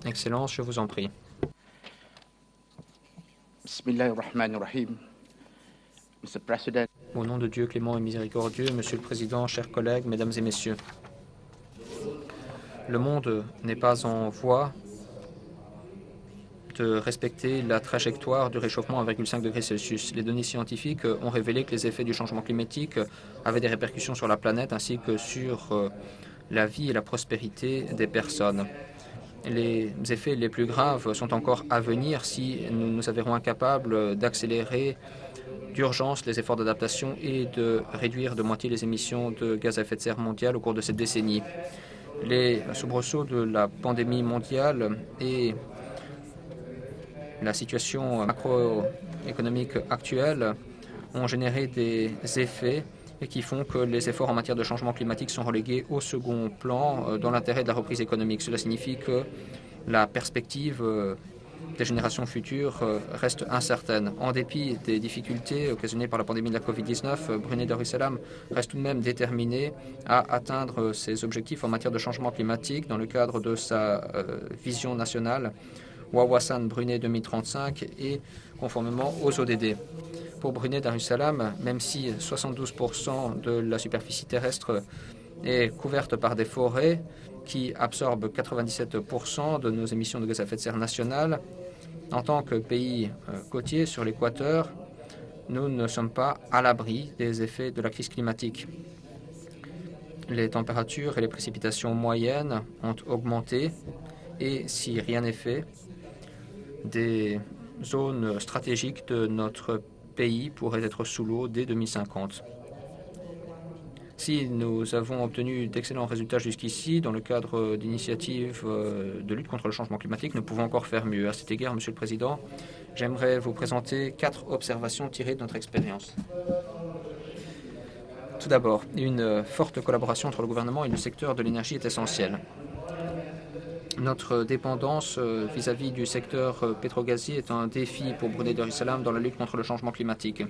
Excellence, je vous en prie. Bismillahirrahmanirrahim. Mr. President, Au nom de Dieu clément et miséricordieux, Monsieur le Président, chers collègues, Mesdames et Messieurs, le monde n'est pas en voie de respecter la trajectoire du réchauffement à 1,5 degré Celsius. Les données scientifiques ont révélé que les effets du changement climatique avaient des répercussions sur la planète ainsi que sur la vie et la prospérité des personnes. Les effets les plus graves sont encore à venir si nous nous avérons incapables d'accélérer d'urgence les efforts d'adaptation et de réduire de moitié les émissions de gaz à effet de serre mondiales au cours de cette décennie. Les soubresauts de la pandémie mondiale et la situation macroéconomique actuelle ont généré des effets et qui font que les efforts en matière de changement climatique sont relégués au second plan dans l'intérêt de la reprise économique. Cela signifie que la perspective des générations futures reste incertaine. En dépit des difficultés occasionnées par la pandémie de la COVID-19, Brunei Darussalam reste tout de même déterminé à atteindre ses objectifs en matière de changement climatique dans le cadre de sa vision nationale Wawasan Brunei 2035 et conformément aux ODD. Pour Brunei Darussalam, même si 72% de la superficie terrestre est couverte par des forêts qui absorbent 97% de nos émissions de gaz à effet de serre nationales, en tant que pays côtier sur l'équateur, nous ne sommes pas à l'abri des effets de la crise climatique. Les températures et les précipitations moyennes ont augmenté et si rien n'est fait, des zones stratégiques de notre pays pourraient être sous l'eau dès 2050. Si nous avons obtenu d'excellents résultats jusqu'ici dans le cadre d'initiatives de lutte contre le changement climatique, nous pouvons encore faire mieux. À cet égard, Monsieur le Président, j'aimerais vous présenter 4 observations tirées de notre expérience. Tout d'abord, une forte collaboration entre le gouvernement et le secteur de l'énergie est essentielle. Notre dépendance vis-à-vis du secteur pétrogazier est un défi pour Brunei Darussalam dans la lutte contre le changement climatique.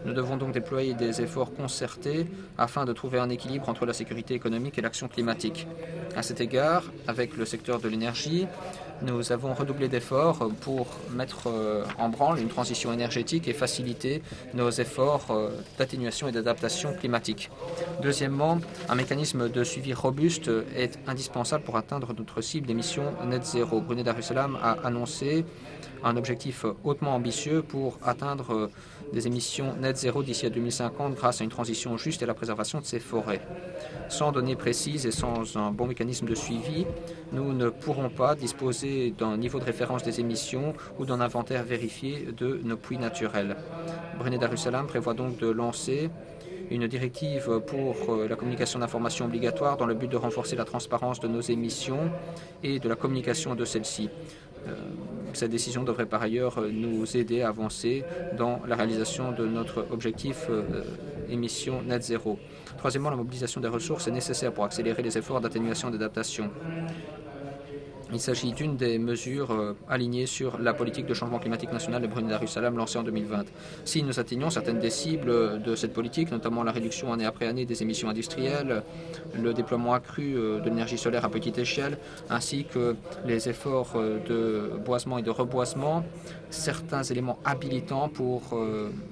Nous devons donc déployer des efforts concertés afin de trouver un équilibre entre la sécurité économique et l'action climatique. À cet égard, avec le secteur de l'énergie, nous avons redoublé d'efforts pour mettre en branle une transition énergétique et faciliter nos efforts d'atténuation et d'adaptation climatique. Deuxièmement, un mécanisme de suivi robuste est indispensable pour atteindre notre cible d'émissions net zéro. Brunei Darussalam a annoncé un objectif hautement ambitieux pour atteindre des émissions net zéro d'ici à 2050 grâce à une transition juste et la préservation de ses forêts. Sans données précises et sans un bon mécanisme de suivi, nous ne pourrons pas disposer d'un niveau de référence des émissions ou d'un inventaire vérifié de nos puits naturels. Brunei Darussalam prévoit donc de lancer une directive pour la communication d'informations obligatoire dans le but de renforcer la transparence de nos émissions et de la communication de celles-ci. Cette décision devrait par ailleurs nous aider à avancer dans la réalisation de notre objectif émissions net zéro. Troisièmement, la mobilisation des ressources est nécessaire pour accélérer les efforts d'atténuation et d'adaptation. Il s'agit d'une des mesures alignées sur la politique de changement climatique nationale de Brunei Darussalam lancée en 2020. Si nous atteignons certaines des cibles de cette politique, notamment la réduction année après année des émissions industrielles, le déploiement accru de l'énergie solaire à petite échelle, ainsi que les efforts de boisement et de reboisement, certains éléments habilitants pour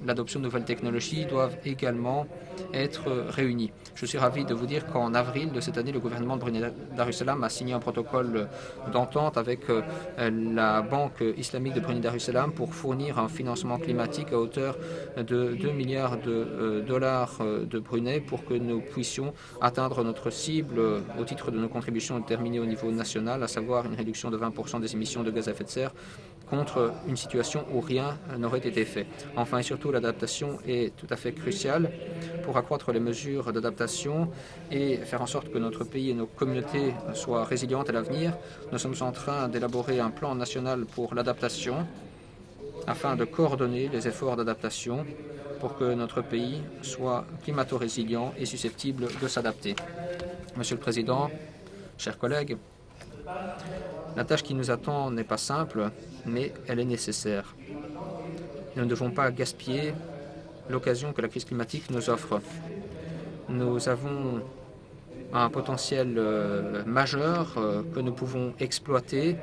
l'adoption de nouvelles technologies doivent également être réunis. Je suis ravi de vous dire qu'en avril de cette année, le gouvernement de Brunei Darussalam a signé un protocole d'entente avec la Banque islamique de Brunei Darussalam pour fournir un financement climatique à hauteur de 2 milliards de dollars de Brunei pour que nous puissions atteindre notre cible au titre de nos contributions déterminées au niveau national, à savoir une réduction de 20% des émissions de gaz à effet de serre contre une situation où rien n'aurait été fait. Enfin et surtout, l'adaptation est tout à fait cruciale pour accroître les mesures d'adaptation et faire en sorte que notre pays et nos communautés soient résilientes à l'avenir. Nous sommes en train d'élaborer un plan national pour l'adaptation afin de coordonner les efforts d'adaptation pour que notre pays soit climato-résilient et susceptible de s'adapter. Monsieur le Président, chers collègues, la tâche qui nous attend n'est pas simple, mais elle est nécessaire. Nous ne devons pas gaspiller l'occasion que la crise climatique nous offre. Nous avons un potentiel majeur que nous pouvons exploiter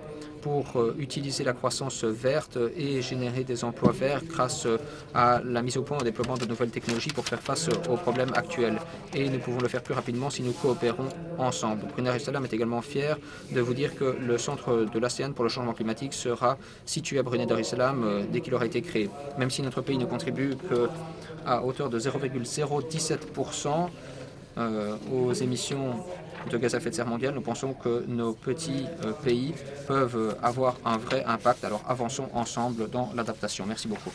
pour utiliser la croissance verte et générer des emplois verts grâce à la mise au point et au déploiement de nouvelles technologies pour faire face aux problèmes actuels. Et nous pouvons le faire plus rapidement si nous coopérons ensemble. Brunei Darussalam est également fier de vous dire que le centre de l'ASEAN pour le changement climatique sera situé à Brunei Darussalam dès qu'il aura été créé. Même si notre pays ne contribue qu'à hauteur de 0,017% aux émissions de gaz à effet de serre mondial, nous pensons que nos petits pays peuvent avoir un vrai impact. Alors avançons ensemble dans l'adaptation. Merci beaucoup.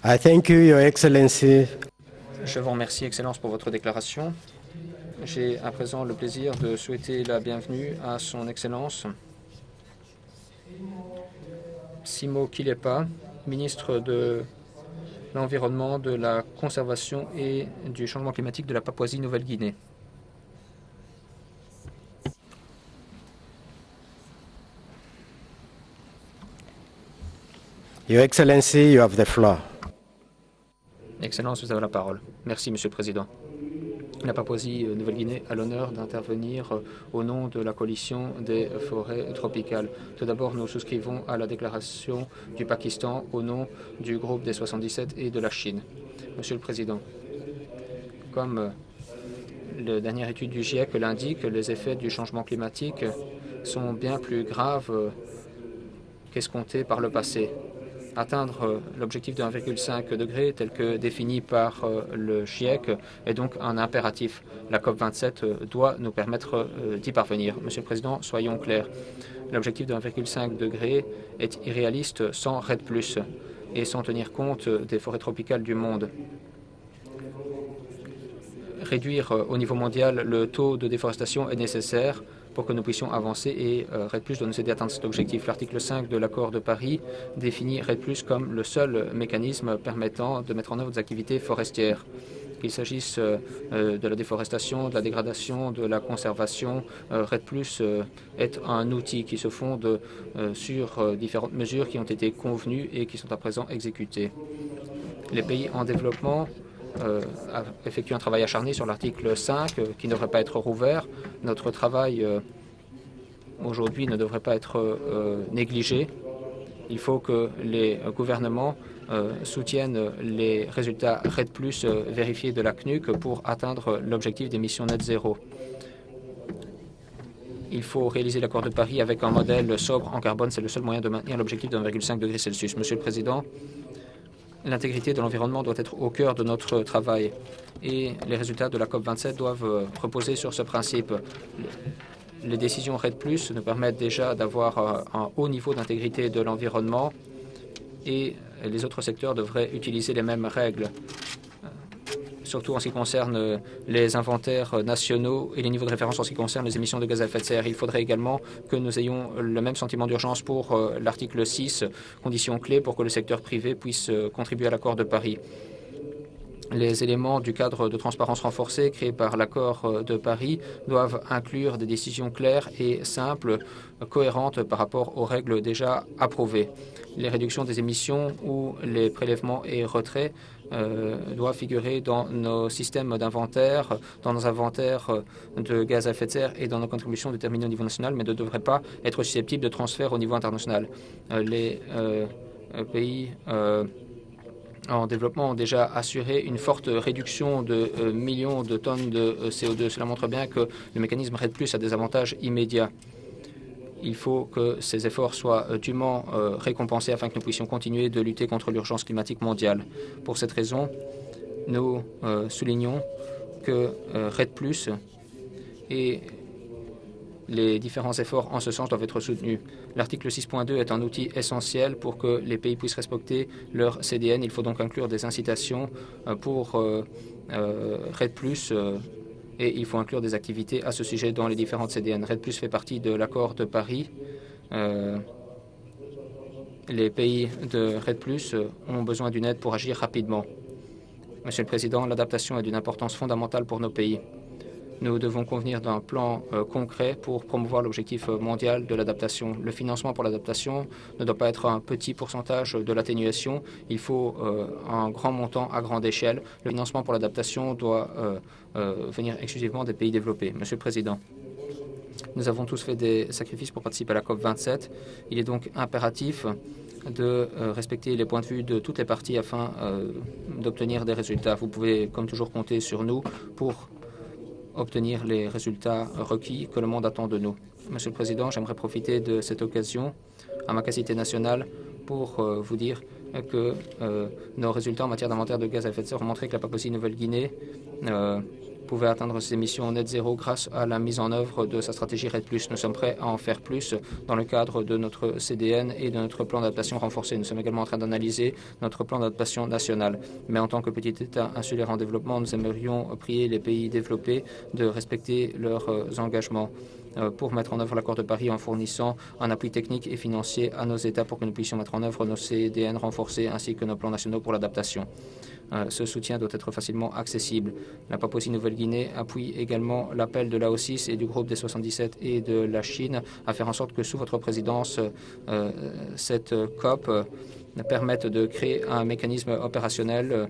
I thank you, Your Excellency. Je vous remercie, Excellence, pour votre déclaration. J'ai à présent le plaisir de souhaiter la bienvenue à Son Excellence Simo Kilepa, ministre de l'Environnement, de la Conservation et du Changement climatique de la Papouasie-Nouvelle-Guinée. Your Excellency, you have the floor. Excellence, vous avez la parole. Merci, Monsieur le Président. La Papouasie-Nouvelle-Guinée a l'honneur d'intervenir au nom de la coalition des forêts tropicales. Tout d'abord, nous souscrivons à la déclaration du Pakistan au nom du groupe des 77 et de la Chine. Monsieur le Président, comme la dernière étude du GIEC l'indique, les effets du changement climatique sont bien plus graves qu'escomptés par le passé. Atteindre l'objectif de 1,5 degré tel que défini par le GIEC est donc un impératif. La COP27 doit nous permettre d'y parvenir. Monsieur le Président, soyons clairs. L'objectif de 1,5 degré est irréaliste sans REDD+, et sans tenir compte des forêts tropicales du monde. Réduire au niveau mondial le taux de déforestation est nécessaire pour que nous puissions avancer et REDD+ doit nous aider à atteindre cet objectif. L'article 5 de l'accord de Paris définit REDD+ comme le seul mécanisme permettant de mettre en œuvre des activités forestières. Qu'il s'agisse de la déforestation, de la dégradation, de la conservation, REDD+ est un outil qui se fonde sur différentes mesures qui ont été convenues et qui sont à présent exécutées. Les pays en développement effectue un travail acharné sur l'article 5 qui ne devrait pas être rouvert. Notre travail aujourd'hui ne devrait pas être négligé. Il faut que les gouvernements soutiennent les résultats REDD+, vérifiés de la CNUC pour atteindre l'objectif d'émission net zéro. Il faut réaliser l'accord de Paris avec un modèle sobre en carbone. C'est le seul moyen de maintenir l'objectif de 1,5 degré Celsius. Monsieur le Président, l'intégrité de l'environnement doit être au cœur de notre travail et les résultats de la COP27 doivent reposer sur ce principe. Les décisions REDD+ nous permettent déjà d'avoir un haut niveau d'intégrité de l'environnement et les autres secteurs devraient utiliser les mêmes règles, surtout en ce qui concerne les inventaires nationaux et les niveaux de référence en ce qui concerne les émissions de gaz à effet de serre. Il faudrait également que nous ayons le même sentiment d'urgence pour l'article 6, conditions clés pour que le secteur privé puisse contribuer à l'accord de Paris. Les éléments du cadre de transparence renforcé créé par l'accord de Paris doivent inclure des décisions claires et simples, cohérentes par rapport aux règles déjà approuvées. Les réductions des émissions ou les prélèvements et retraits doivent figurer dans nos systèmes d'inventaire, dans nos inventaires de gaz à effet de serre et dans nos contributions déterminées au niveau national, mais ne devraient pas être susceptibles de transfert au niveau international. Les pays en développement ont déjà assuré une forte réduction de millions de tonnes de CO2. Cela montre bien que le mécanisme REDD+ a des avantages immédiats. Il faut que ces efforts soient dûment récompensés afin que nous puissions continuer de lutter contre l'urgence climatique mondiale. Pour cette raison, nous soulignons que REDD+ et les différents efforts en ce sens doivent être soutenus. L'article 6.2 est un outil essentiel pour que les pays puissent respecter leur CDN. Il faut donc inclure des incitations pour REDD+, et il faut inclure des activités à ce sujet dans les différentes CDN. REDD+ fait partie de l'accord de Paris. Les pays de REDD+ ont besoin d'une aide pour agir rapidement. Monsieur le Président, l'adaptation est d'une importance fondamentale pour nos pays. Nous devons convenir d'un plan concret pour promouvoir l'objectif mondial de l'adaptation. Le financement pour l'adaptation ne doit pas être un petit pourcentage de l'atténuation. Il faut un grand montant à grande échelle. Le financement pour l'adaptation doit venir exclusivement des pays développés. Monsieur le Président, Nous avons tous fait des sacrifices pour participer à la COP27. Il est donc impératif de respecter les points de vue de toutes les parties afin d'obtenir des résultats. Vous pouvez, comme toujours, compter sur nous pour obtenir les résultats requis que le monde attend de nous. Monsieur le Président, j'aimerais profiter de cette occasion, à ma qualité nationale, pour vous dire que nos résultats en matière d'inventaire de gaz à effet de serre ont montré que la Papouasie-Nouvelle-Guinée pouvait atteindre ses émissions net zéro grâce à la mise en œuvre de sa stratégie RED+. Nous sommes prêts à en faire plus dans le cadre de notre CDN et de notre plan d'adaptation renforcé. Nous sommes également en train d'analyser notre plan d'adaptation national. Mais en tant que petit État insulaire en développement, nous aimerions prier les pays développés de respecter leurs engagements pour mettre en œuvre l'accord de Paris en fournissant un appui technique et financier à nos États pour que nous puissions mettre en œuvre nos CDN renforcés ainsi que nos plans nationaux pour l'adaptation. Ce soutien doit être facilement accessible. La Papouasie-Nouvelle-Guinée appuie également l'appel de l'AO6 et du groupe des 77 et de la Chine à faire en sorte que sous votre présidence, cette COP permette de créer un mécanisme opérationnel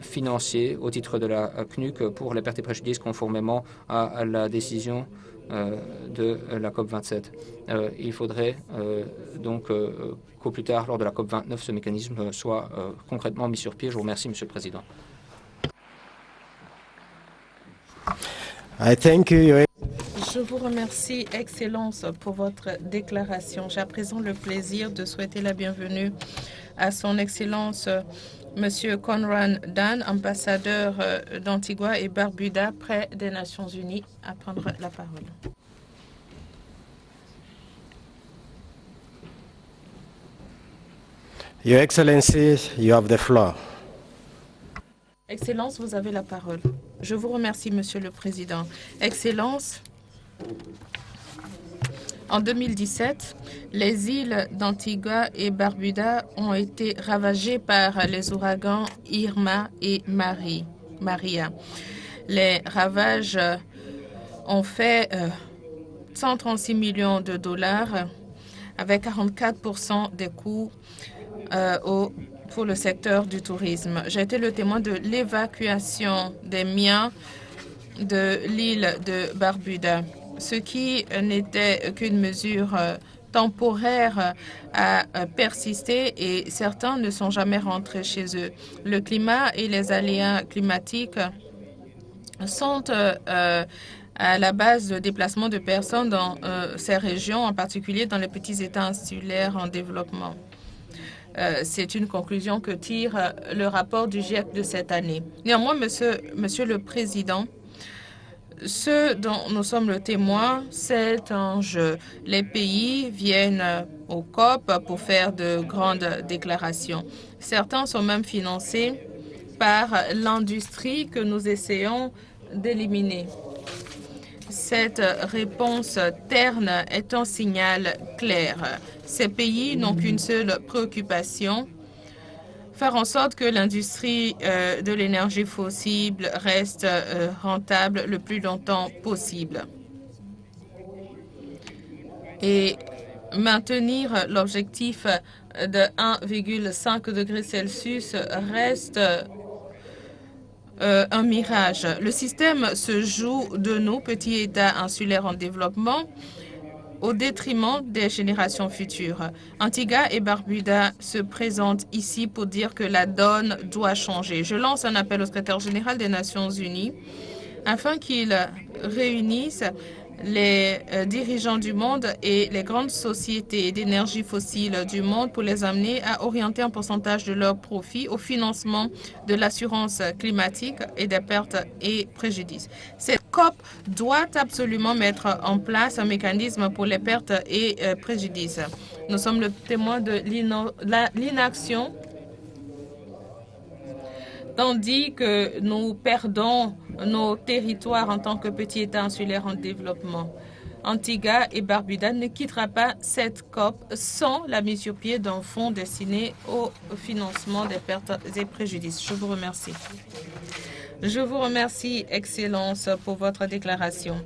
financier au titre de la CNUC pour les pertes et préjudices conformément à la décision de la COP27. Il faudrait donc qu'au plus tard, lors de la COP29, ce mécanisme soit concrètement mis sur pied. Je vous remercie, Monsieur le Président. I thank you. Je vous remercie, Excellence, pour votre déclaration. J'ai à présent le plaisir de souhaiter la bienvenue à son Excellence Monsieur Conran Dan, ambassadeur d'Antigua et Barbuda près des Nations Unies, à prendre la parole. Your Excellency, you have the floor. Excellence, vous avez la parole. Je vous remercie, Monsieur le Président. Excellence, en 2017, les îles d'Antigua et Barbuda ont été ravagées par les ouragans Irma et Maria. Les ravages ont fait 136 millions de dollars avec 44% des coûts pour le secteur du tourisme. J'ai été le témoin de l'évacuation des miens de l'île de Barbuda. Ce qui n'était qu'une mesure temporaire a persisté et certains ne sont jamais rentrés chez eux. Le climat et les aléas climatiques sont à la base de déplacement de personnes dans ces régions, en particulier dans les petits États insulaires en développement. C'est une conclusion que tire le rapport du GIEC de cette année. Néanmoins, Monsieur le Président, ce dont nous sommes le témoin, c'est un jeu. Les pays viennent au COP pour faire de grandes déclarations. Certains sont même financés par l'industrie que nous essayons d'éliminer. Cette réponse terne est un signal clair. Ces pays n'ont qu'une seule préoccupation: faire en sorte que l'industrie de l'énergie fossile reste rentable le plus longtemps possible. Et maintenir l'objectif de 1,5 degré Celsius reste un mirage. Le système se joue de nous, petits États insulaires en développement, au détriment des générations futures. Antigua et Barbuda se présentent ici pour dire que la donne doit changer. Je lance un appel au secrétaire général des Nations Unies afin qu'il réunisse les dirigeants du monde et les grandes sociétés d'énergie fossile du monde pour les amener à orienter un pourcentage de leurs profits au financement de l'assurance climatique et des pertes et préjudices. Cette COP doit absolument mettre en place un mécanisme pour les pertes et préjudices. Nous sommes le témoin de l'inaction, tandis que nous perdons nos territoires en tant que petit État insulaire en développement. Antigua et Barbuda ne quittera pas cette COP sans la mise sur pied d'un fonds destiné au financement des pertes et préjudices. Je vous remercie. Je vous remercie, Excellence, pour votre déclaration.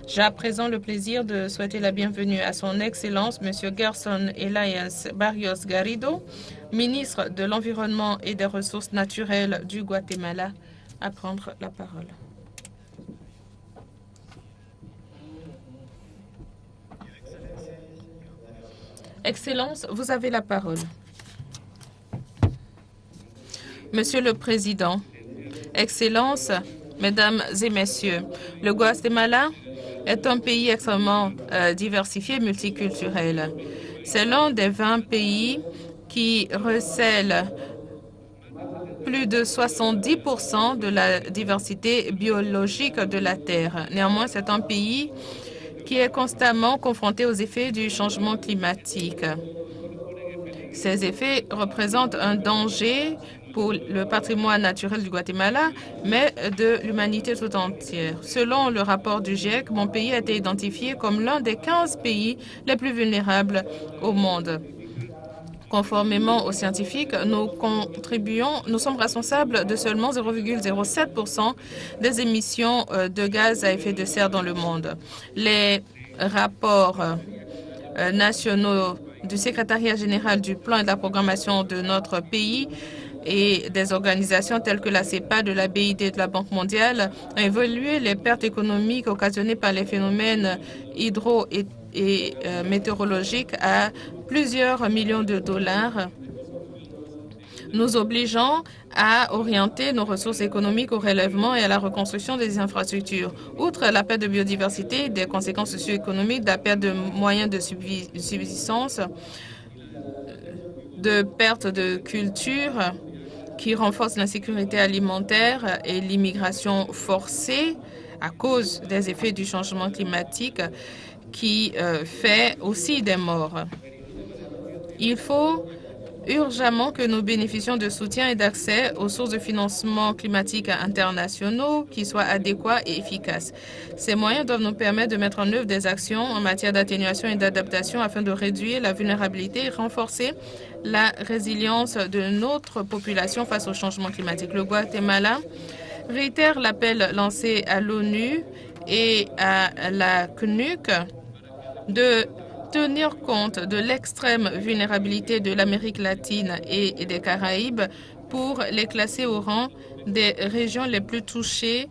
J'ai à présent le plaisir de souhaiter la bienvenue à son Excellence, M. Gerson Elias Barrios Garrido, ministre de l'Environnement et des Ressources naturelles du Guatemala, à prendre la parole. Excellence, vous avez la parole. Monsieur le Président, Excellences, Mesdames et Messieurs, le Guatemala est un pays extrêmement diversifié et multiculturel. C'est l'un des 20 pays qui recèle plus de 70% de la diversité biologique de la Terre. Néanmoins, c'est un pays qui est constamment confronté aux effets du changement climatique. Ces effets représentent un danger pour le patrimoine naturel du Guatemala, mais de l'humanité tout entière. Selon le rapport du GIEC, mon pays a été identifié comme l'un des 15 pays les plus vulnérables au monde. Conformément aux scientifiques, nous sommes responsables de seulement 0,07% des émissions de gaz à effet de serre dans le monde. Les rapports nationaux du secrétariat général du plan et de la programmation de notre pays et des organisations telles que la CEPA, de la BID et de la Banque mondiale ont évalué les pertes économiques occasionnées par les phénomènes hydro- et météorologiques à plusieurs millions de dollars, nous obligeant à orienter nos ressources économiques au relèvement et à la reconstruction des infrastructures. Outre la perte de biodiversité, des conséquences socio-économiques, de la perte de moyens de subsistance, de perte de culture qui renforce l'insécurité alimentaire et l'immigration forcée à cause des effets du changement climatique qui fait aussi des morts. Il faut urgemment que nous bénéficions de soutien et d'accès aux sources de financement climatique internationaux qui soient adéquats et efficaces. Ces moyens doivent nous permettre de mettre en œuvre des actions en matière d'atténuation et d'adaptation afin de réduire la vulnérabilité et renforcer la résilience de notre population face au changement climatique. Le Guatemala réitère l'appel lancé à l'ONU et à la CNUC de tenir compte de l'extrême vulnérabilité de l'Amérique latine et des Caraïbes pour les classer au rang des régions les plus touchées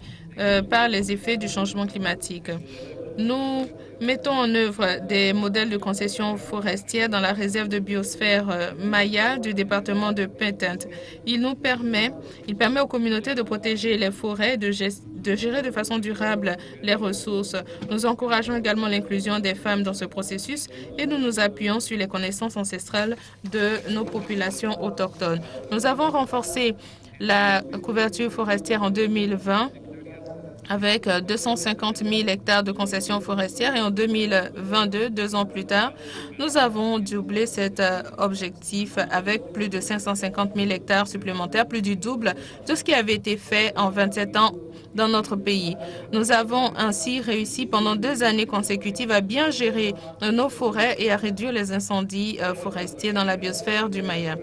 par les effets du changement climatique. Nous mettons en œuvre des modèles de concession forestière dans la réserve de biosphère Maya du département de Petén. Il permet aux communautés de protéger les forêts, de gérer de façon durable les ressources. Nous encourageons également l'inclusion des femmes dans ce processus et nous nous appuyons sur les connaissances ancestrales de nos populations autochtones. Nous avons renforcé la couverture forestière en 2020 avec 250 000 hectares de concessions forestières et en 2022, 2 ans plus tard, nous avons doublé cet objectif avec plus de 550 000 hectares supplémentaires, plus du double de ce qui avait été fait en 27 ans dans notre pays. Nous avons ainsi réussi pendant 2 années consécutives à bien gérer nos forêts et à réduire les incendies forestiers dans la biosphère du Maya.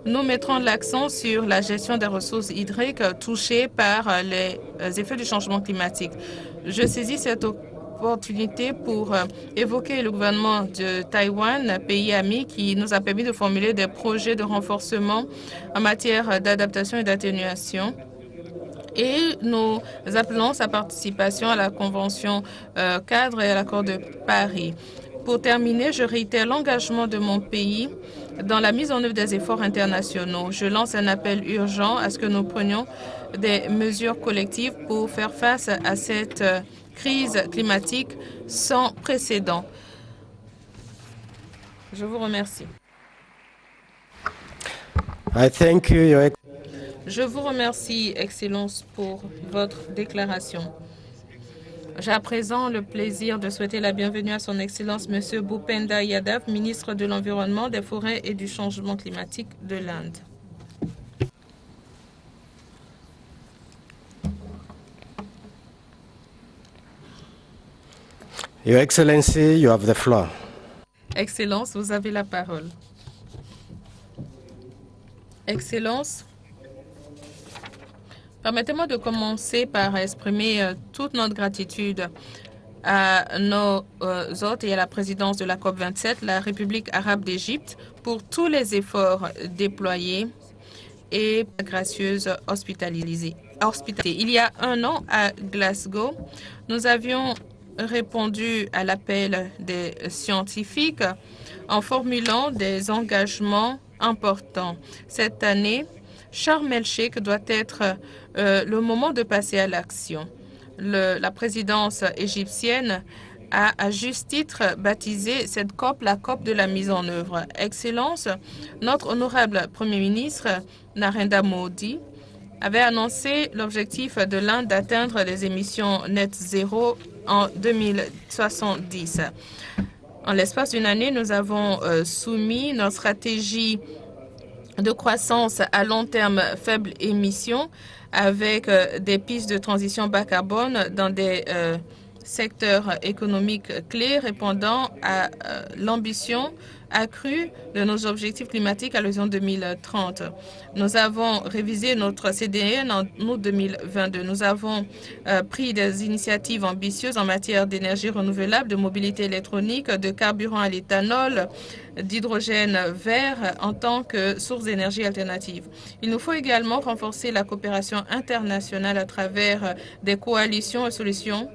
Nous mettrons l'accent sur la gestion des ressources hydriques touchées par les effets du changement climatique. Je saisis cette opportunité pour évoquer le gouvernement de Taïwan, pays ami, qui nous a permis de formuler des projets de renforcement en matière d'adaptation et d'atténuation. Et nous appelons sa participation à la Convention cadre et à l'accord de Paris. Pour terminer, je réitère l'engagement de mon pays dans la mise en œuvre des efforts internationaux. Je lance un appel urgent à ce que nous prenions des mesures collectives pour faire face à cette crise climatique sans précédent. Je vous remercie. Je vous remercie, Excellence, pour votre déclaration. J'ai à présent le plaisir de souhaiter la bienvenue à son Excellence M. Bhupender Yadav, ministre de l'Environnement, des Forêts et du Changement climatique de l'Inde. Your Excellency, you have the floor. Excellence, vous avez la parole. Excellence, permettez-moi de commencer par exprimer toute notre gratitude à nos hôtes et à la présidence de la COP27, la République arabe d'Égypte, pour tous les efforts déployés et la gracieuse hospitalité. Il y a 1 an, à Glasgow, nous avions répondu à l'appel des scientifiques en formulant des engagements importants. Cette année, Sharm el-Sheikh doit être le moment de passer à l'action. La présidence égyptienne a à juste titre baptisé cette COP la COP de la mise en œuvre. Excellence, notre honorable Premier ministre Narendra Modi avait annoncé l'objectif de l'Inde d'atteindre les émissions net zéro en 2070. En l'espace d'une année, nous avons soumis notre stratégie de croissance à long terme faible émission avec des pistes de transition bas carbone dans des secteurs économiques clés répondant à l'ambition accrue de nos objectifs climatiques à l'horizon 2030. Nous avons révisé notre CDN en août 2022. Nous avons pris des initiatives ambitieuses en matière d'énergie renouvelable, de mobilité électronique, de carburant à l'éthanol, d'hydrogène vert en tant que source d'énergie alternative. Il nous faut également renforcer la coopération internationale à travers des coalitions et solutions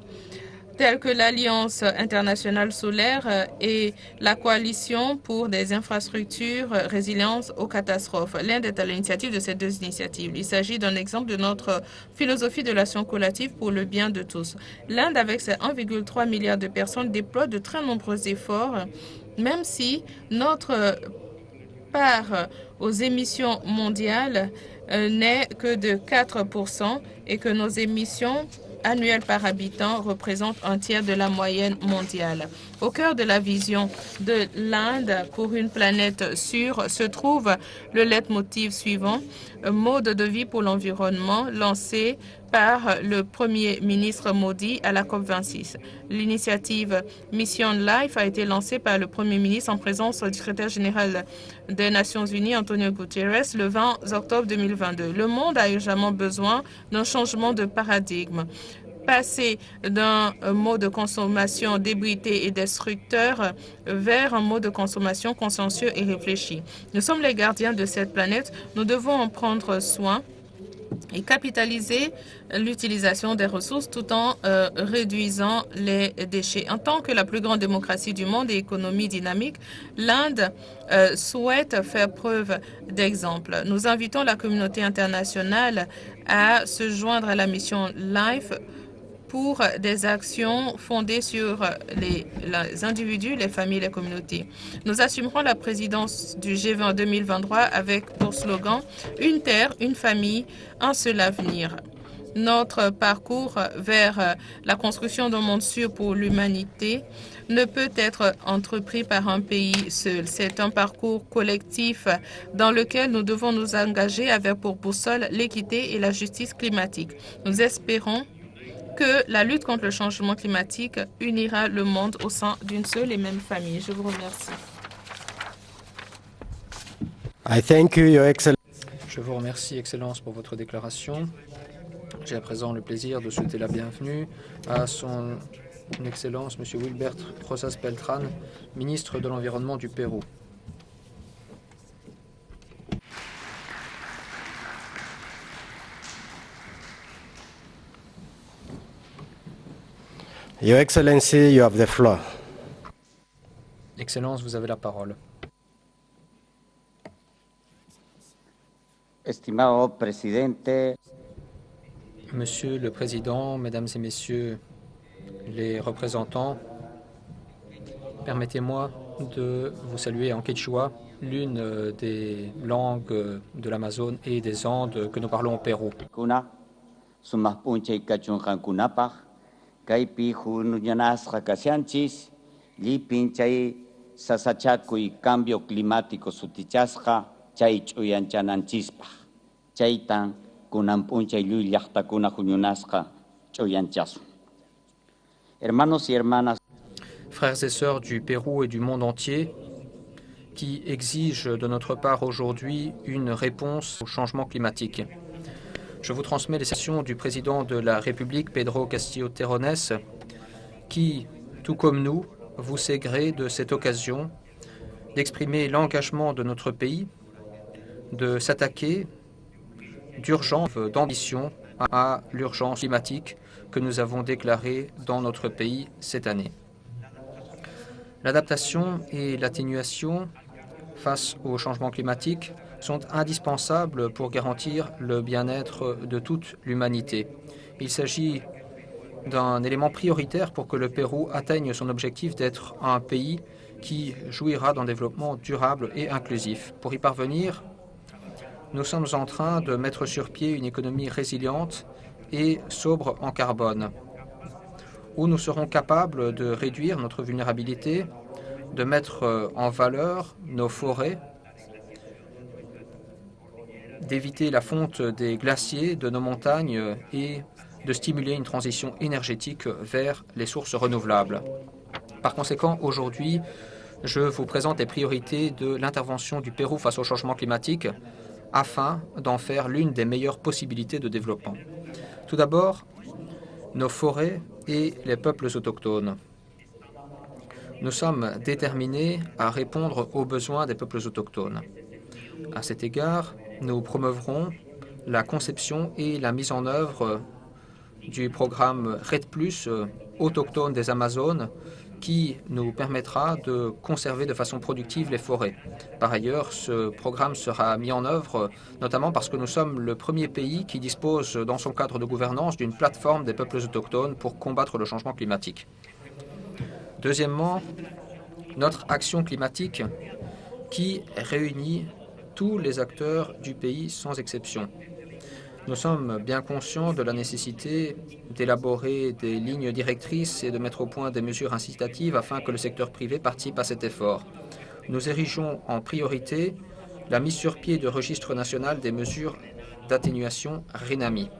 telles que l'Alliance internationale solaire et la coalition pour des infrastructures résilientes aux catastrophes. L'Inde est à l'initiative de ces deux initiatives. Il s'agit d'un exemple de notre philosophie de l'action collective pour le bien de tous. L'Inde, avec ses 1,3 milliard de personnes, déploie de très nombreux efforts, même si notre part aux émissions mondiales n'est que de 4% et que nos émissions annuelles par habitant représentent un tiers de la moyenne mondiale. Au cœur de la vision de l'Inde pour une planète sûre se trouve le leitmotiv suivant, mode de vie pour l'environnement, lancé par le Premier ministre Modi à la COP26. L'initiative Mission Life a été lancée par le Premier ministre en présence du secrétaire général des Nations Unies, Antonio Guterres, le 20 octobre 2022. Le monde a urgemment besoin d'un changement de paradigme. Passer d'un mode de consommation débridé et destructeur vers un mode de consommation consciencieux et réfléchi. Nous sommes les gardiens de cette planète. Nous devons en prendre soin et capitaliser l'utilisation des ressources tout en réduisant les déchets. En tant que la plus grande démocratie du monde et économie dynamique, l'Inde souhaite faire preuve d'exemple. Nous invitons la communauté internationale à se joindre à la mission LIFE pour des actions fondées sur les individus, les familles et les communautés. Nous assumerons la présidence du G20 en 2023 avec pour slogan « Une terre, une famille, un seul avenir ». Notre parcours vers la construction d'un monde sûr pour l'humanité ne peut être entrepris par un pays seul. C'est un parcours collectif dans lequel nous devons nous engager avec pour boussole l'équité et la justice climatique. Nous espérons que la lutte contre le changement climatique unira le monde au sein d'une seule et même famille. Je vous remercie. Je vous remercie, Excellence, pour votre déclaration. J'ai à présent le plaisir de souhaiter la bienvenue à son Excellence, M. Wilbert Rosas Beltran, ministre de l'Environnement du Pérou. Your Excellency, you have the floor. Excellence, vous avez la parole. Estimado presidente, Monsieur le Président, Mesdames et Messieurs les représentants, permettez-moi de vous saluer en quechua, l'une des langues de l'Amazone et des Andes que nous parlons au Pérou. kuna sumahpuncha ikachunqankunapaq kaypi hunullanasqa kashanchis llipinchay sasachakuy cambio climático sutichasqa chay ch'uyanchananchispaq chaytan kunan p'unchay lluy llaqtakuna huñunasqa ch'uyanchasun. Hermanos y hermanas, Frères et sœurs du Pérou et du monde entier, qui exigent de notre part aujourd'hui une réponse au changement climatique. Je vous transmets les citations du président de la République, Pedro Castillo-Terrones, qui, tout comme nous, vous sait gré de cette occasion d'exprimer l'engagement de notre pays de s'attaquer d'urgence, d'ambition à l'urgence climatique que nous avons déclarées dans notre pays cette année. L'adaptation et l'atténuation face au changement climatique sont indispensables pour garantir le bien-être de toute l'humanité. Il s'agit d'un élément prioritaire pour que le Pérou atteigne son objectif d'être un pays qui jouira d'un développement durable et inclusif. Pour y parvenir, nous sommes en train de mettre sur pied une économie résiliente et sobre en carbone, où nous serons capables de réduire notre vulnérabilité, de mettre en valeur nos forêts, d'éviter la fonte des glaciers de nos montagnes et de stimuler une transition énergétique vers les sources renouvelables. Par conséquent, aujourd'hui, je vous présente les priorités de l'intervention du Pérou face au changement climatique afin d'en faire l'une des meilleures possibilités de développement. Tout d'abord, nos forêts et les peuples autochtones. Nous sommes déterminés à répondre aux besoins des peuples autochtones. À cet égard, nous promouvrons la conception et la mise en œuvre du programme RED+, autochtone des Amazones, qui nous permettra de conserver de façon productive les forêts. Par ailleurs, ce programme sera mis en œuvre notamment parce que nous sommes le premier pays qui dispose dans son cadre de gouvernance d'une plateforme des peuples autochtones pour combattre le changement climatique. Deuxièmement, notre action climatique qui réunit tous les acteurs du pays sans exception. Nous sommes bien conscients de la nécessité d'élaborer des lignes directrices et de mettre au point des mesures incitatives afin que le secteur privé participe à cet effort. Nous érigeons en priorité la mise sur pied de registre national des mesures d'atténuation RENAMI.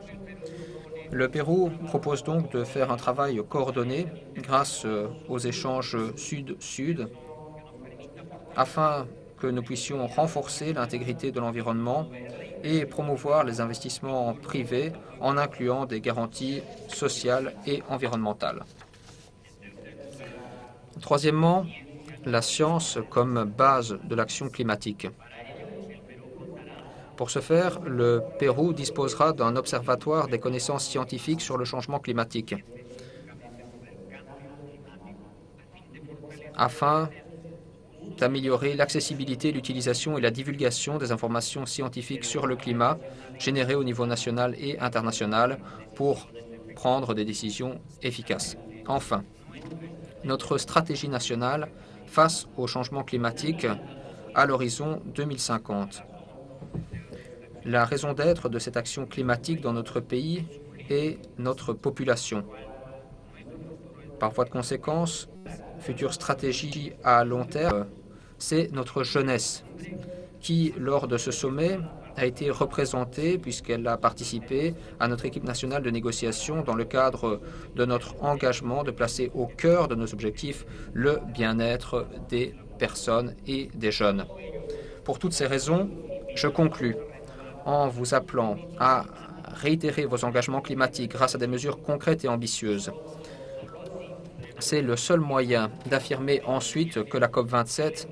Le Pérou propose donc de faire un travail coordonné grâce aux échanges sud-sud afin que nous puissions renforcer l'intégrité de l'environnement et promouvoir les investissements privés en incluant des garanties sociales et environnementales. Troisièmement, la science comme base de l'action climatique. Pour ce faire, le Pérou disposera d'un observatoire des connaissances scientifiques sur le changement climatique afin d'améliorer l'accessibilité, l'utilisation et la divulgation des informations scientifiques sur le climat générées au niveau national et international pour prendre des décisions efficaces. Enfin, notre stratégie nationale face au changement climatique à l'horizon 2050. La raison d'être de cette action climatique dans notre pays est notre population. Par voie de conséquence, future stratégie à long terme, c'est notre jeunesse qui, lors de ce sommet, a été représentée puisqu'elle a participé à notre équipe nationale de négociation dans le cadre de notre engagement de placer au cœur de nos objectifs le bien-être des personnes et des jeunes. Pour toutes ces raisons, je conclus en vous appelant à réitérer vos engagements climatiques grâce à des mesures concrètes et ambitieuses. C'est le seul moyen d'affirmer ensuite que la COP27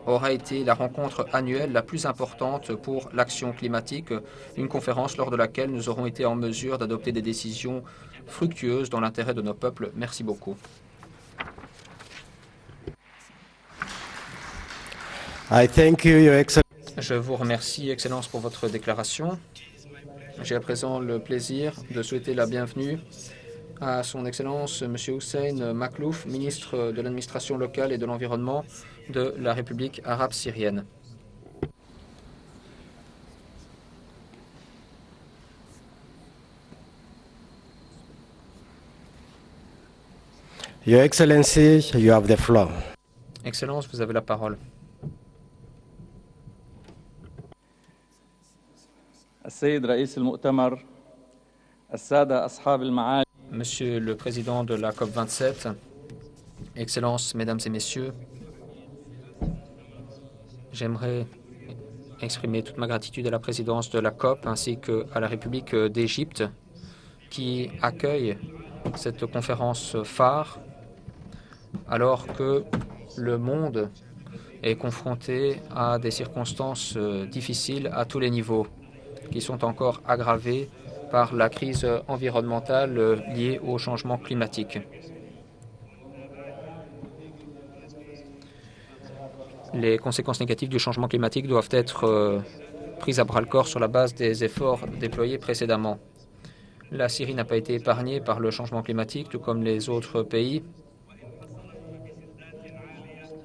aura été la rencontre annuelle la plus importante pour l'action climatique, une conférence lors de laquelle nous aurons été en mesure d'adopter des décisions fructueuses dans l'intérêt de nos peuples. Merci beaucoup. I thank you, Your Excellency. Je vous remercie, Excellence, pour votre déclaration. J'ai à présent le plaisir de souhaiter la bienvenue à son Excellence M. Hussein Makhlouf, ministre de l'administration locale et de l'environnement de la République arabe syrienne. Your Excellency, you have the floor. Excellence, vous avez la parole. السيد رئيس المؤتمر السادة أصحاب المعالي Monsieur le Président de la COP27, Excellences, Mesdames et Messieurs, j'aimerais exprimer toute ma gratitude à la présidence de la COP ainsi qu'à la République d'Égypte qui accueille cette conférence phare alors que le monde est confronté à des circonstances difficiles à tous les niveaux qui sont encore aggravées par la crise environnementale liée au changement climatique. Les conséquences négatives du changement climatique doivent être prises à bras-le-corps sur la base des efforts déployés précédemment. La Syrie n'a pas été épargnée par le changement climatique, tout comme les autres pays.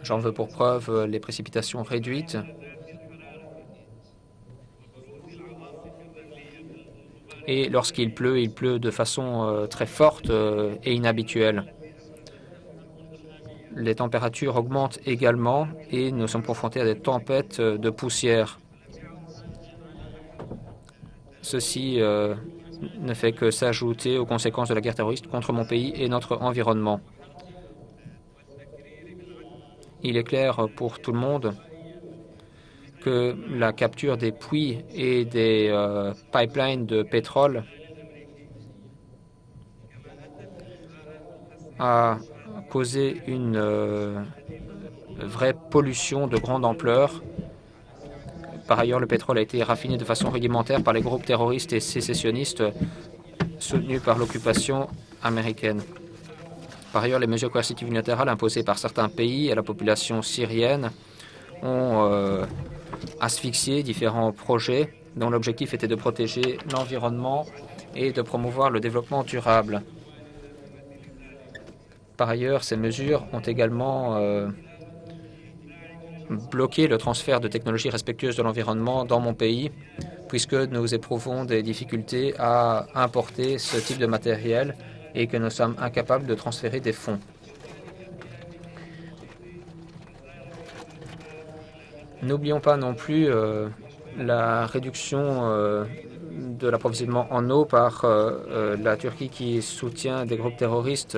J'en veux pour preuve les précipitations réduites. Et lorsqu'il pleut de façon très forte et inhabituelle. Les températures augmentent également et nous sommes confrontés à des tempêtes de poussière. Ceci ne fait que s'ajouter aux conséquences de la guerre terroriste contre mon pays et notre environnement. Il est clair pour tout le monde que la capture des puits et des pipelines de pétrole a causé une vraie pollution de grande ampleur. Par ailleurs, le pétrole a été raffiné de façon rudimentaire par les groupes terroristes et sécessionnistes soutenus par l'occupation américaine. Par ailleurs, les mesures coercitives unilatérales imposées par certains pays à la population syrienne ont asphyxié différents projets dont l'objectif était de protéger l'environnement et de promouvoir le développement durable. Par ailleurs, ces mesures ont également bloqué le transfert de technologies respectueuses de l'environnement dans mon pays, puisque nous éprouvons des difficultés à importer ce type de matériel et que nous sommes incapables de transférer des fonds. N'oublions pas non plus la réduction de l'approvisionnement en eau par la Turquie qui soutient des groupes terroristes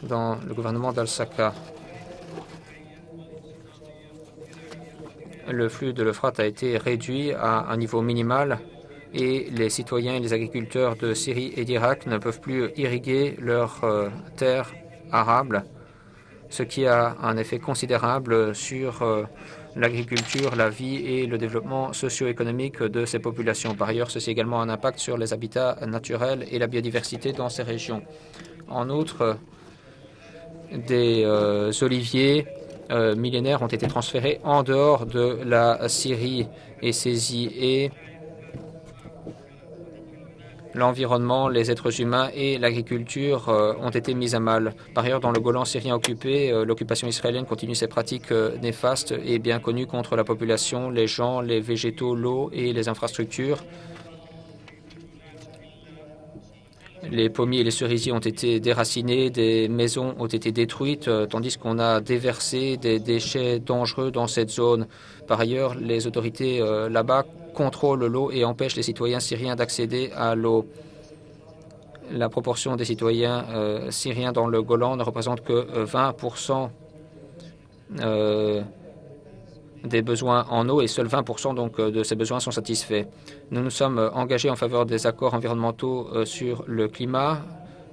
dans le gouvernement d'Al-Saqqa. Le flux de l'Euphrate a été réduit à un niveau minimal et les citoyens et les agriculteurs de Syrie et d'Irak ne peuvent plus irriguer leurs terres arables, ce qui a un effet considérable sur l'agriculture, la vie et le développement socio-économique de ces populations. Par ailleurs, ceci a également un impact sur les habitats naturels et la biodiversité dans ces régions. En outre, des oliviers millénaires ont été transférés en dehors de la Syrie et saisis et l'environnement, les êtres humains et l'agriculture ont été mis à mal. Par ailleurs, dans le Golan syrien occupé, l'occupation israélienne continue ses pratiques néfastes et bien connues contre la population, les gens, les végétaux, l'eau et les infrastructures. Les pommiers et les cerisiers ont été déracinés, des maisons ont été détruites, tandis qu'on a déversé des déchets dangereux dans cette zone. Par ailleurs, les autorités là-bas contrôlent l'eau et empêchent les citoyens syriens d'accéder à l'eau. La proportion des citoyens syriens dans le Golan ne représente que 20% des besoins en eau et seuls 20% donc, de ces besoins sont satisfaits. Nous nous sommes engagés en faveur des accords environnementaux sur le climat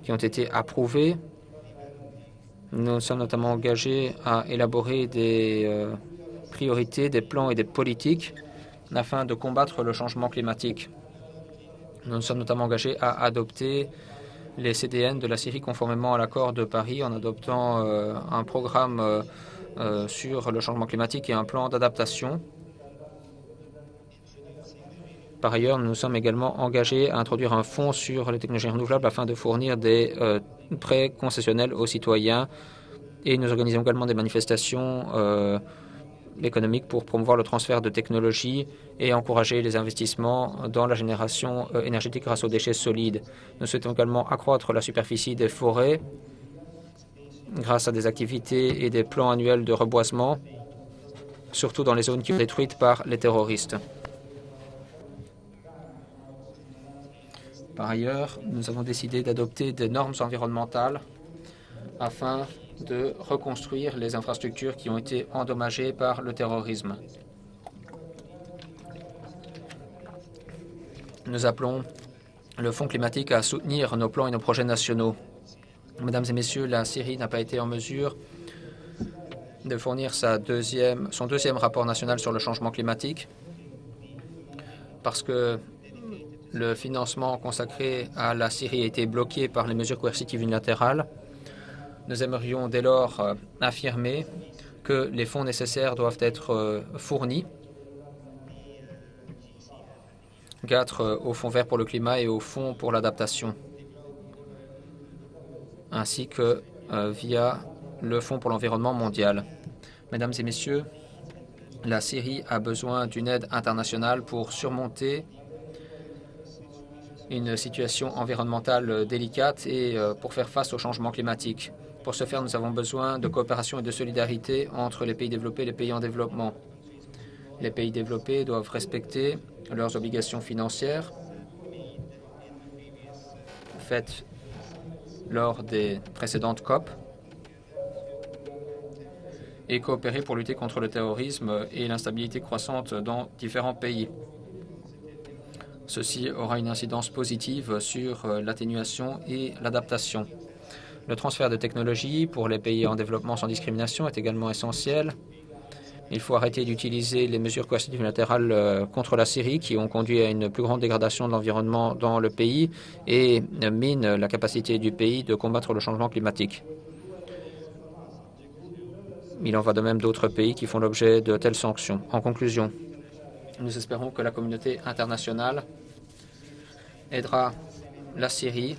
qui ont été approuvés. Nous nous sommes notamment engagés à élaborer des priorités, des plans et des politiques afin de combattre le changement climatique. Nous nous sommes notamment engagés à adopter les CDN de la Syrie conformément à l'accord de Paris en adoptant un programme sur le changement climatique et un plan d'adaptation. Par ailleurs, nous nous sommes également engagés à introduire un fonds sur les technologies renouvelables afin de fournir des prêts concessionnels aux citoyens et nous organisons également des manifestations économiques pour promouvoir le transfert de technologies et encourager les investissements dans la génération énergétique grâce aux déchets solides. Nous souhaitons également accroître la superficie des forêts grâce à des activités et des plans annuels de reboisement, surtout dans les zones qui sont détruites par les terroristes. Par ailleurs, nous avons décidé d'adopter des normes environnementales afin de reconstruire les infrastructures qui ont été endommagées par le terrorisme. Nous appelons le Fonds climatique à soutenir nos plans et nos projets nationaux. Mesdames et messieurs, la Syrie n'a pas été en mesure de fournir son deuxième rapport national sur le changement climatique parce que le financement consacré à la Syrie a été bloqué par les mesures coercitives unilatérales. Nous aimerions dès lors affirmer que les fonds nécessaires doivent être fournis, au Fonds vert pour le climat et au Fonds pour l'adaptation, ainsi que via le Fonds pour l'environnement mondial. Mesdames et messieurs, la Syrie a besoin d'une aide internationale pour surmonter une situation environnementale délicate et pour faire face au changement climatique. Pour ce faire, nous avons besoin de coopération et de solidarité entre les pays développés et les pays en développement. Les pays développés doivent respecter leurs obligations financières faites lors des précédentes COP et coopérer pour lutter contre le terrorisme et l'instabilité croissante dans différents pays. Ceci aura une incidence positive sur l'atténuation et l'adaptation. Le transfert de technologies pour les pays en développement sans discrimination est également essentiel. Il faut arrêter d'utiliser les mesures coercitives unilatérales contre la Syrie qui ont conduit à une plus grande dégradation de l'environnement dans le pays et minent la capacité du pays de combattre le changement climatique. Il en va de même d'autres pays qui font l'objet de telles sanctions. En conclusion, nous espérons que la communauté internationale aidera la Syrie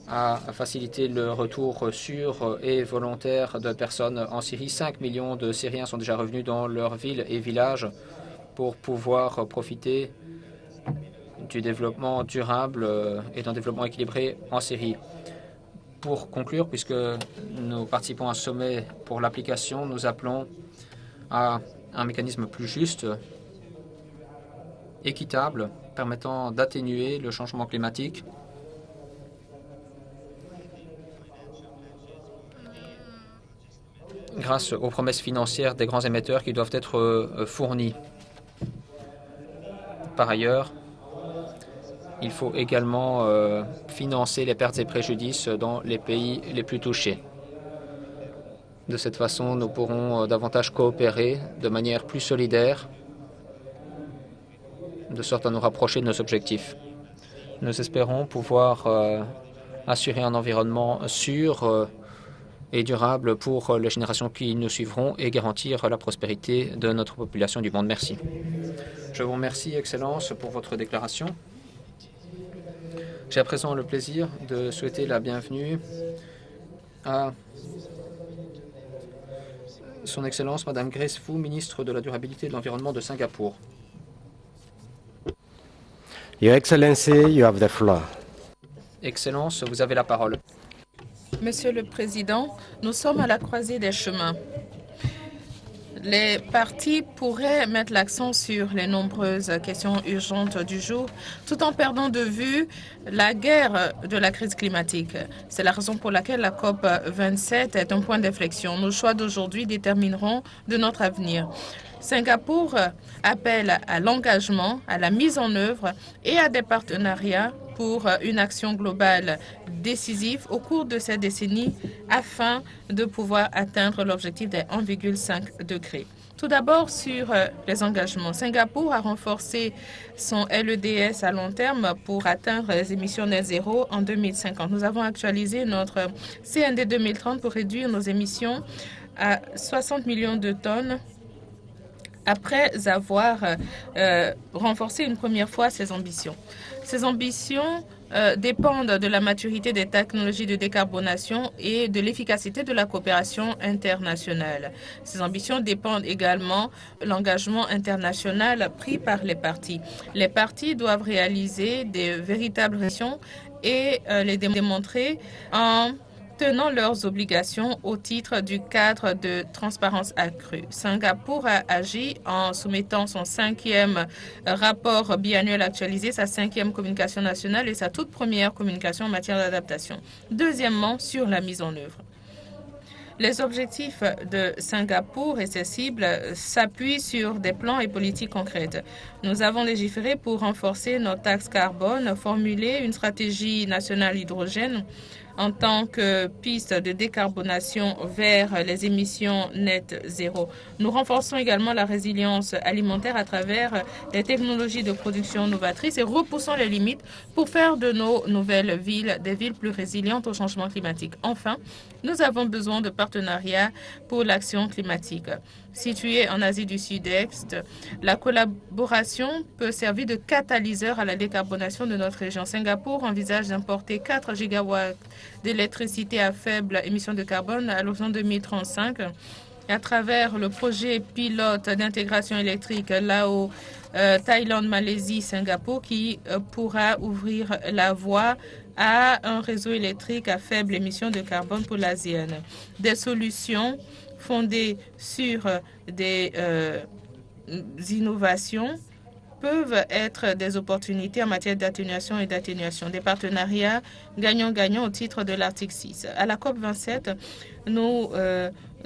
à faciliter le retour sûr et volontaire de personnes en Syrie. 5 millions de Syriens sont déjà revenus dans leurs villes et villages pour pouvoir profiter du développement durable et d'un développement équilibré en Syrie. Pour conclure, puisque nous participons à un sommet pour l'application, nous appelons à un mécanisme plus juste, équitable, permettant d'atténuer le changement climatique grâce aux promesses financières des grands émetteurs qui doivent être fournies. Par ailleurs, il faut également financer les pertes et préjudices dans les pays les plus touchés. De cette façon, nous pourrons davantage coopérer de manière plus solidaire, de sorte à nous rapprocher de nos objectifs. Nous espérons pouvoir assurer un environnement sûr et durable pour les générations qui nous suivront et garantir la prospérité de notre population du monde. Merci. Je vous remercie, Excellence, pour votre déclaration. J'ai à présent le plaisir de souhaiter la bienvenue à Son Excellence Madame Grace Fu, ministre de la Durabilité et de l'Environnement de Singapour. Your Excellency, you have the floor. Excellence, vous avez la parole. Monsieur le Président, nous sommes à la croisée des chemins. Les partis pourraient mettre l'accent sur les nombreuses questions urgentes du jour, tout en perdant de vue la guerre de la crise climatique. C'est la raison pour laquelle la COP 27 est un point d'inflexion. Nos choix d'aujourd'hui détermineront de notre avenir. Singapour appelle à l'engagement, à la mise en œuvre et à des partenariats pour une action globale décisive au cours de cette décennie afin de pouvoir atteindre l'objectif des 1,5 degrés. Tout d'abord, sur les engagements. Singapour a renforcé son LEDS à long terme pour atteindre les émissions net zéro en 2050. Nous avons actualisé notre CND 2030 pour réduire nos émissions à 60 millions de tonnes après avoir renforcé une première fois ces ambitions. Ces ambitions dépendent de la maturité des technologies de décarbonation et de l'efficacité de la coopération internationale. Ces ambitions dépendent également de l'engagement international pris par les partis. Les partis doivent réaliser des véritables actions et les démontrer en tenant leurs obligations au titre du cadre de transparence accrue. Singapour a agi en soumettant son 5e rapport biannuel actualisé, sa 5e communication nationale et sa toute première communication en matière d'adaptation. Deuxièmement, sur la mise en œuvre. Les objectifs de Singapour et ses cibles s'appuient sur des plans et politiques concrètes. Nous avons légiféré pour renforcer nos taxes carbone, formuler une stratégie nationale hydrogène, en tant que piste de décarbonation vers les émissions net zéro. Nous renforçons également la résilience alimentaire à travers les technologies de production novatrices et repoussons les limites pour faire de nos nouvelles villes des villes plus résilientes au changement climatique. Enfin, nous avons besoin de partenariats pour l'action climatique. Située en Asie du Sud-Est, la collaboration peut servir de catalyseur à la décarbonation de notre région. Singapour envisage d'importer 4 gigawatts d'électricité à faible émission de carbone à l'horizon 2035 à travers le projet pilote d'intégration électrique Laos, Thaïlande, Malaisie, Singapour qui pourra ouvrir la voie à un réseau électrique à faible émission de carbone pour l'ASEAN. Des solutions fondées sur des innovations peuvent être des opportunités en matière d'atténuation et d'atténuation. Des partenariats gagnant-gagnant au titre de l'article 6. À la COP27, nous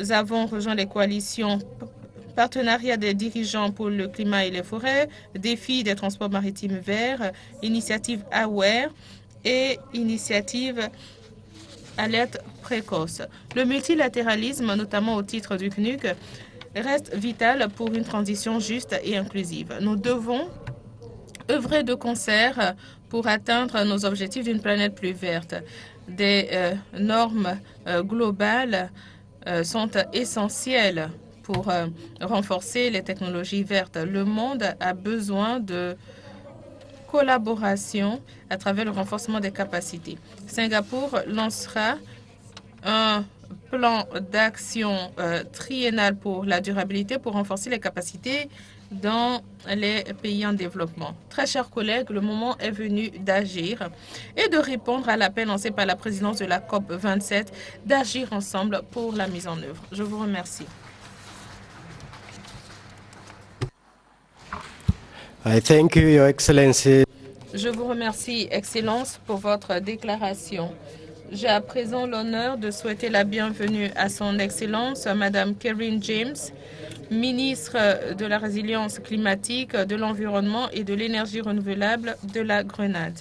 avons rejoint les coalitions partenariat des dirigeants pour le climat et les forêts, défi des transports maritimes verts, initiative AWARE et initiative alerte précoce. Le multilatéralisme, notamment au titre du CNUC, reste vital pour une transition juste et inclusive. Nous devons œuvrer de concert pour atteindre nos objectifs d'une planète plus verte. Des normes globales sont essentielles pour renforcer les technologies vertes. Le monde a besoin de collaboration à travers le renforcement des capacités. Singapour lancera un plan d'action triennal pour la durabilité pour renforcer les capacités dans les pays en développement. Très chers collègues, le moment est venu d'agir et de répondre à l'appel lancé par la présidence de la COP27 d'agir ensemble pour la mise en œuvre. Je vous remercie. I thank you, Your Excellency. Je vous remercie, Excellence, pour votre déclaration. J'ai à présent l'honneur de souhaiter la bienvenue à son Excellence, Madame Kerryn James, ministre de la Résilience climatique, de l'Environnement et de l'Énergie renouvelable de la Grenade.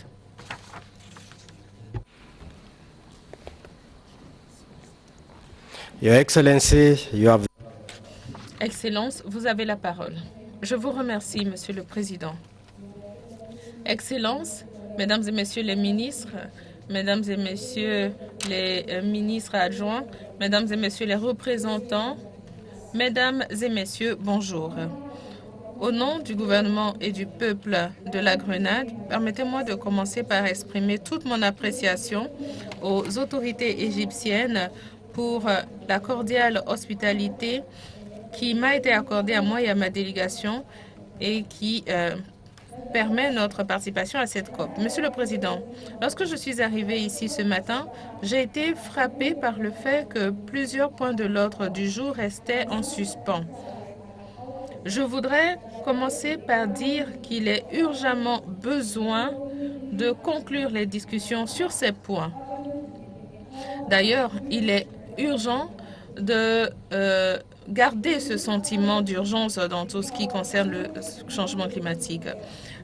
Your Excellency, you have... Excellence, vous avez la parole. Je vous remercie, Monsieur le Président. Excellence, Mesdames et Messieurs les ministres, Mesdames et Messieurs les ministres adjoints, Mesdames et Messieurs les représentants, Mesdames et Messieurs, bonjour. Au nom du gouvernement et du peuple de la Grenade, permettez-moi de commencer par exprimer toute mon appréciation aux autorités égyptiennes pour la cordiale hospitalité qui m'a été accordée à moi et à ma délégation et qui permet notre participation à cette COP. Monsieur le Président, lorsque je suis arrivé ici ce matin, j'ai été frappé par le fait que plusieurs points de l'ordre du jour restaient en suspens. Je voudrais commencer par dire qu'il est urgemment besoin de conclure les discussions sur ces points. D'ailleurs, il est urgent de garder ce sentiment d'urgence dans tout ce qui concerne le changement climatique.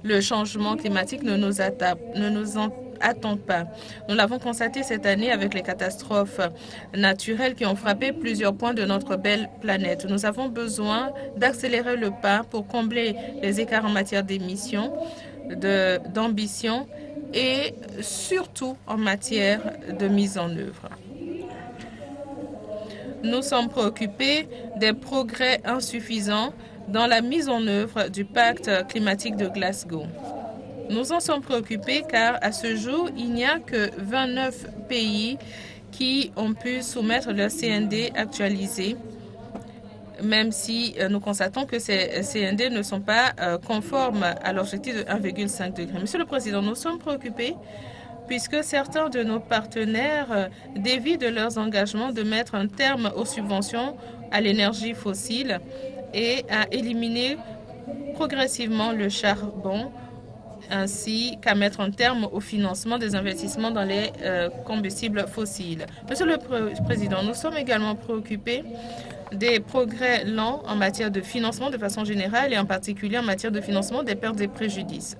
Le changement climatique ne nous attend pas. Nous l'avons constaté cette année avec les catastrophes naturelles qui ont frappé plusieurs points de notre belle planète. Nous avons besoin d'accélérer le pas pour combler les écarts en matière d'émissions, d'ambition et surtout en matière de mise en œuvre. Nous sommes préoccupés des progrès insuffisants dans la mise en œuvre du pacte climatique de Glasgow. Nous en sommes préoccupés car à ce jour, il n'y a que 29 pays qui ont pu soumettre leur CND actualisé, même si nous constatons que ces CND ne sont pas conformes à l'objectif de 1,5 degré. Monsieur le Président, nous sommes préoccupés puisque certains de nos partenaires dévient de leurs engagements de mettre un terme aux subventions à l'énergie fossile et à éliminer progressivement le charbon, ainsi qu'à mettre un terme au financement des investissements dans les combustibles fossiles. Monsieur le Président, nous sommes également préoccupés des progrès lents en matière de financement de façon générale et en particulier en matière de financement des pertes et préjudices.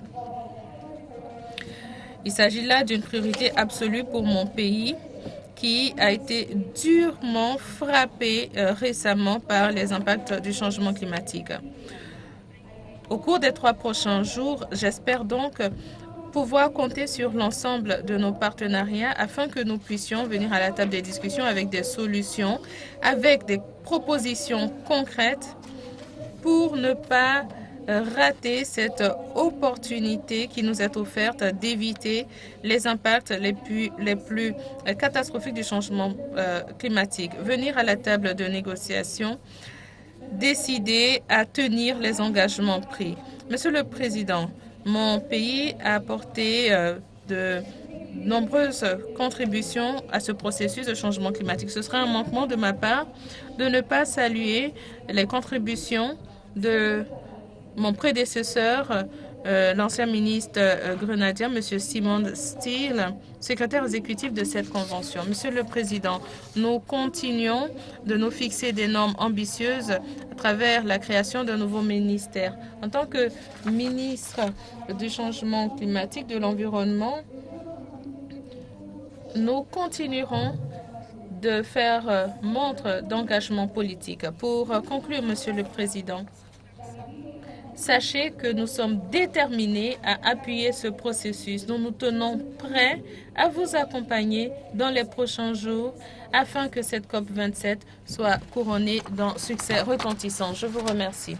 Il s'agit là d'une priorité absolue pour mon pays qui a été durement frappé récemment par les impacts du changement climatique. Au cours des 3 prochains jours, j'espère donc pouvoir compter sur l'ensemble de nos partenariats afin que nous puissions venir à la table des discussions avec des solutions, avec des propositions concrètes pour ne pas rater cette opportunité qui nous est offerte d'éviter les impacts les plus catastrophiques du changement climatique. Venir à la table de négociation, décider à tenir les engagements pris. Monsieur le Président, mon pays a apporté de nombreuses contributions à ce processus de changement climatique. Ce serait un manquement de ma part de ne pas saluer les contributions de mon prédécesseur, l'ancien ministre grenadien, M. Simon Steele, secrétaire exécutif de cette convention. Monsieur le Président, nous continuons de nous fixer des normes ambitieuses à travers la création d'un nouveau ministère. En tant que ministre du changement climatique, de l'environnement, nous continuerons de faire montre d'engagement politique. Pour conclure, Monsieur le Président, sachez que nous sommes déterminés à appuyer ce processus. Nous nous tenons prêts à vous accompagner dans les prochains jours afin que cette COP27 soit couronnée d'un succès retentissant. Je vous remercie.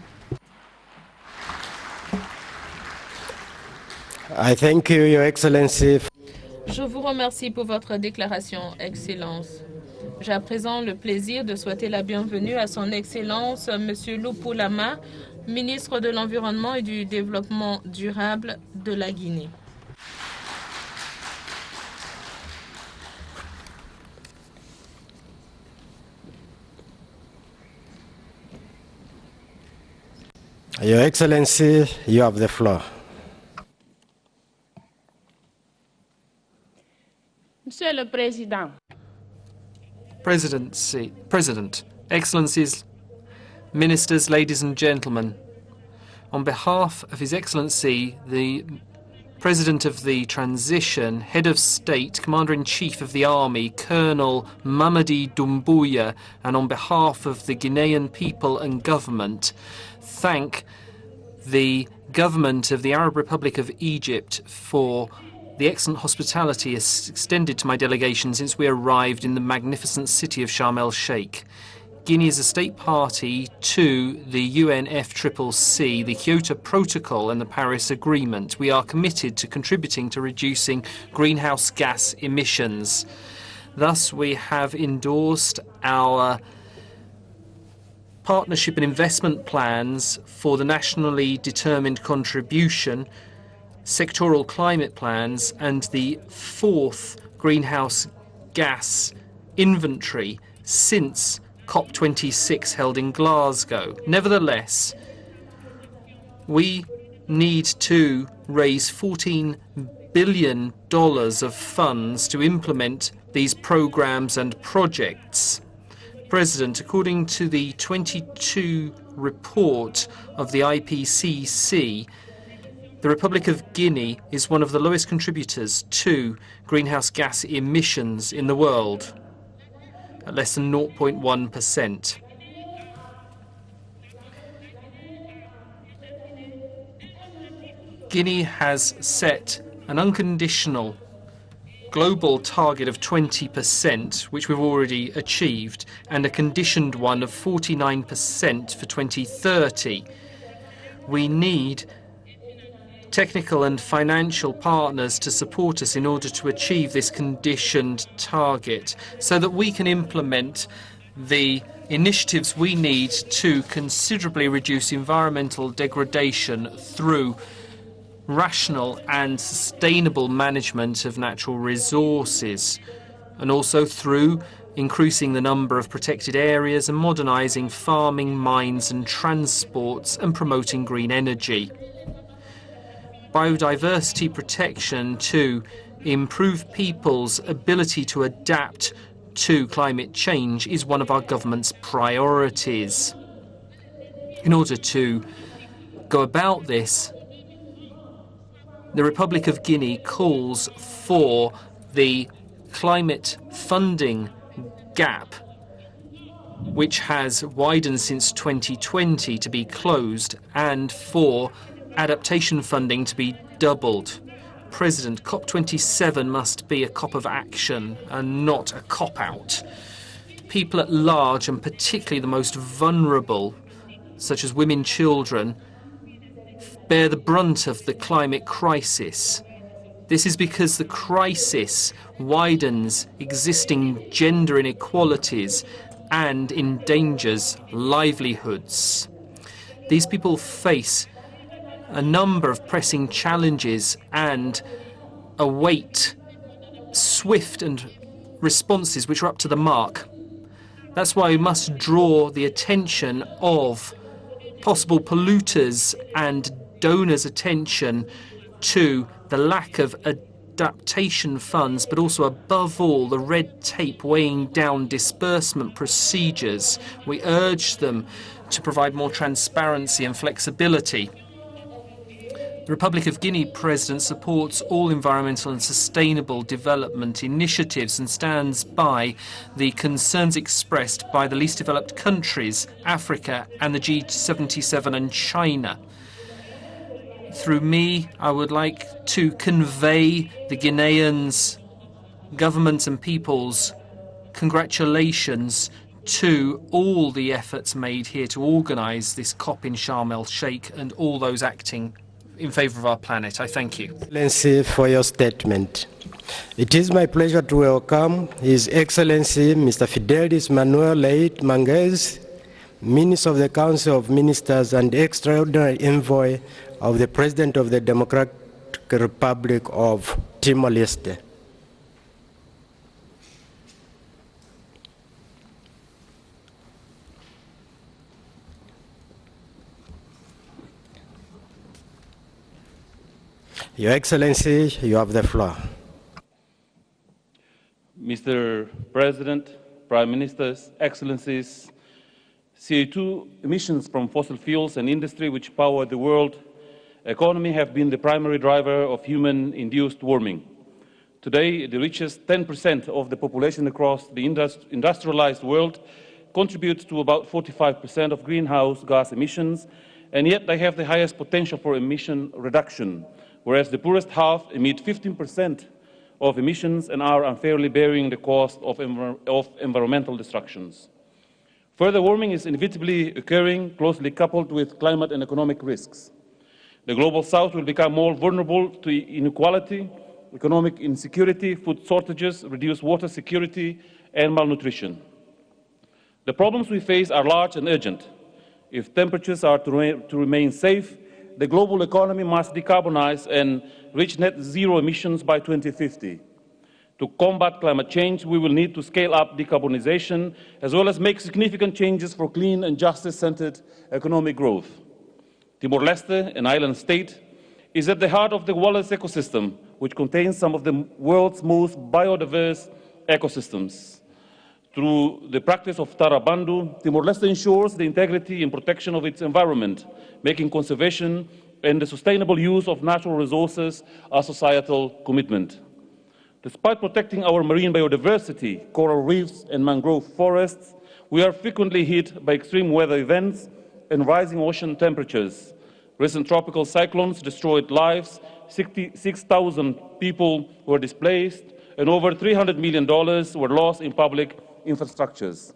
I thank you, Your Excellency. Je vous remercie pour votre déclaration, Excellence. J'ai à présent le plaisir de souhaiter la bienvenue à son Excellence, M. Lupu Lama, ministre de l'Environnement et du Développement durable de la Guinée. Your Excellency, you have the floor. Monsieur le Président, President, Excellencies, Ministers, ladies and gentlemen, on behalf of His Excellency, the President of the Transition, Head of State, Commander-in-Chief of the Army, Colonel Mamadi Doumbouya, and on behalf of the Guinean people and government, thank the government of the Arab Republic of Egypt for the excellent hospitality extended to my delegation since we arrived in the magnificent city of Sharm el-Sheikh. Guinea is a state party to the UNFCCC, the Kyoto Protocol and the Paris Agreement. We are committed to contributing to reducing greenhouse gas emissions. Thus, we have endorsed our partnership and investment plans for the nationally determined contribution, sectoral climate plans, and the 4th greenhouse gas inventory since COP26 held in Glasgow. Nevertheless, we need to raise $14 billion of funds to implement these programs and projects. President, according to the 22 report of the IPCC, the Republic of Guinea is one of the lowest contributors to greenhouse gas emissions in the world, at less than 0.1%. Guinea has set an unconditional global target of 20%, which we've already achieved, and a conditioned one of 49% for 2030. We need technical and financial partners to support us in order to achieve this conditioned target so that we can implement the initiatives we need to considerably reduce environmental degradation through rational and sustainable management of natural resources, and also through increasing the number of protected areas and modernizing farming, mines and transports and promoting green energy. Biodiversity protection to improve people's ability to adapt to climate change is one of our government's priorities. In order to go about this, the Republic of Guinea calls for the climate funding gap, which has widened since 2020, to be closed, and for adaptation funding to be doubled. President, COP27 must be a COP of action and not a cop-out. People at large, and particularly the most vulnerable, such as women, children, bear the brunt of the climate crisis. This is because the crisis widens existing gender inequalities and endangers livelihoods. These people face a number of pressing challenges and await swift and responses which are up to the mark. That's why we must draw the attention of possible polluters and donors' attention to the lack of adaptation funds, but also above all the red tape weighing down disbursement procedures. We urge them to provide more transparency and flexibility. The Republic of Guinea President supports all environmental and sustainable development initiatives and stands by the concerns expressed by the least developed countries, Africa and the G77 and China. Through me, I would like to convey the Guineans' government and people's congratulations to all the efforts made here to organise this COP in Sharm el-Sheikh and all those acting in favour of our planet. I thank you. Excellency, for your statement. It is my pleasure to welcome His Excellency Mr. Fidelis Manuel Leit Manguez, Minister of the Council of Ministers and Extraordinary Envoy of the President of the Democratic Republic of Timor-Leste. Your Excellency, you have the floor. Mr. President, Prime Ministers, Excellencies, CO2 emissions from fossil fuels and industry which power the world economy have been the primary driver of human-induced warming. Today, the richest 10% of the population across the industrialized world contributes to about 45% of greenhouse gas emissions, and yet they have the highest potential for emission reduction, whereas the poorest half emit 15% of emissions and are unfairly bearing the cost of environmental destructions. Further warming is inevitably occurring, closely coupled with climate and economic risks. The Global South will become more vulnerable to inequality, economic insecurity, food shortages, reduced water security, and malnutrition. The problems we face are large and urgent. If temperatures are to remain safe, the global economy must decarbonize and reach net zero emissions by 2050. To combat climate change, we will need to scale up decarbonization, as well as make significant changes for clean and justice-centered economic growth. Timor-Leste, an island state, is at the heart of the Wallace ecosystem, which contains some of the world's most biodiverse ecosystems. Through the practice of Tarabandu, Timor-Leste ensures the integrity and protection of its environment, making conservation and the sustainable use of natural resources a societal commitment. Despite protecting our marine biodiversity, coral reefs and mangrove forests, we are frequently hit by extreme weather events and rising ocean temperatures. Recent tropical cyclones destroyed lives, 6,000 people were displaced, and over $300 million were lost in public infrastructures.